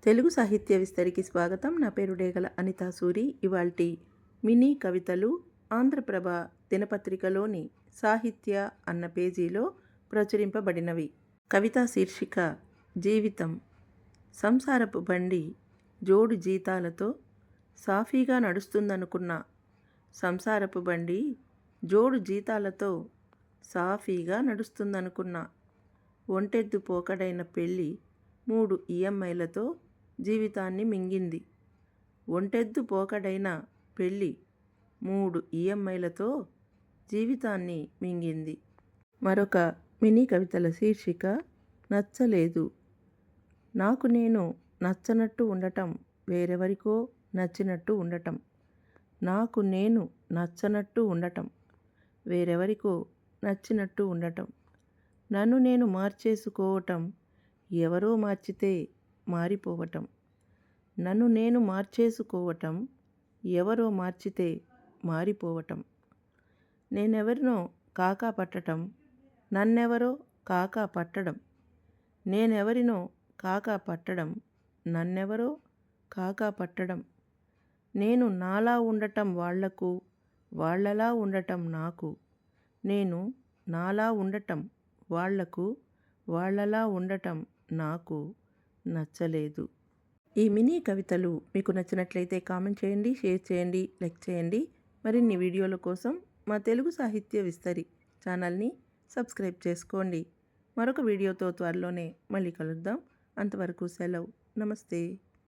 తెలుగు సాహిత్య విస్తరికి స్వాగతం. నా పేరు డేగల అనితా సూరి. ఇవాల్టి మినీ కవితలు ఆంధ్రప్రభ దినపత్రికలోని సాహిత్య అన్న పేజీలో ప్రచురింపబడినవి. కవితా శీర్షిక జీవితం. సంసారపు బండి జోడు జీతాలతో సాఫీగా నడుస్తుందనుకున్న సంసారపు బండి జోడు జీతాలతో సాఫీగా నడుస్తుందనుకున్న ఒంటెద్దు పోకడైన పెళ్ళి 3 ఈఎంఐలతో జీవితాన్ని మింగింది. ఒంటెద్దు పోకడైన పెళ్ళి 3 ఈఎంఐలతో జీవితాన్ని మింగింది. మరొక మినీ కవితల శీర్షిక నచ్చలేదు. నాకు నేను నచ్చనట్టు ఉండటం, వేరెవరికో నచ్చినట్టు ఉండటం. నాకు నేను నచ్చనట్టు ఉండటం, వేరెవరికో నచ్చినట్టు ఉండటం. నన్ను నేను మార్చేసుకోవటం, ఎవరో మార్చితే మారిపోవటం. నన్ను నేను మార్చేసుకోవటం, ఎవరో మార్చితే మారిపోవటం. నేనెవరినో కాకా పట్టటం, నన్నెవరో కాకా పట్టడం. నేనెవరినో కాకా పట్టడం, నన్నెవరో కాకా పట్టడం. నేను నాలా ఉండటం వాళ్లకు, వాళ్ళలా ఉండటం నాకు. నేను నాలా ఉండటం వాళ్లకు, వాళ్ళలా ఉండటం నాకు నచ్చలేదు. ఈ మినీ కవితలు మీకు నచ్చినట్లయితే కామెంట్ చేయండి, షేర్ చేయండి, లైక్ చేయండి. మరిన్ని వీడియోల కోసం మా తెలుగు సాహిత్య విస్తరి ఛానల్ని సబ్స్క్రైబ్ చేసుకోండి. మరొక వీడియోతో త్వరలోనే మళ్ళీ కలుద్దాం. అంతవరకు సెలవు. నమస్తే.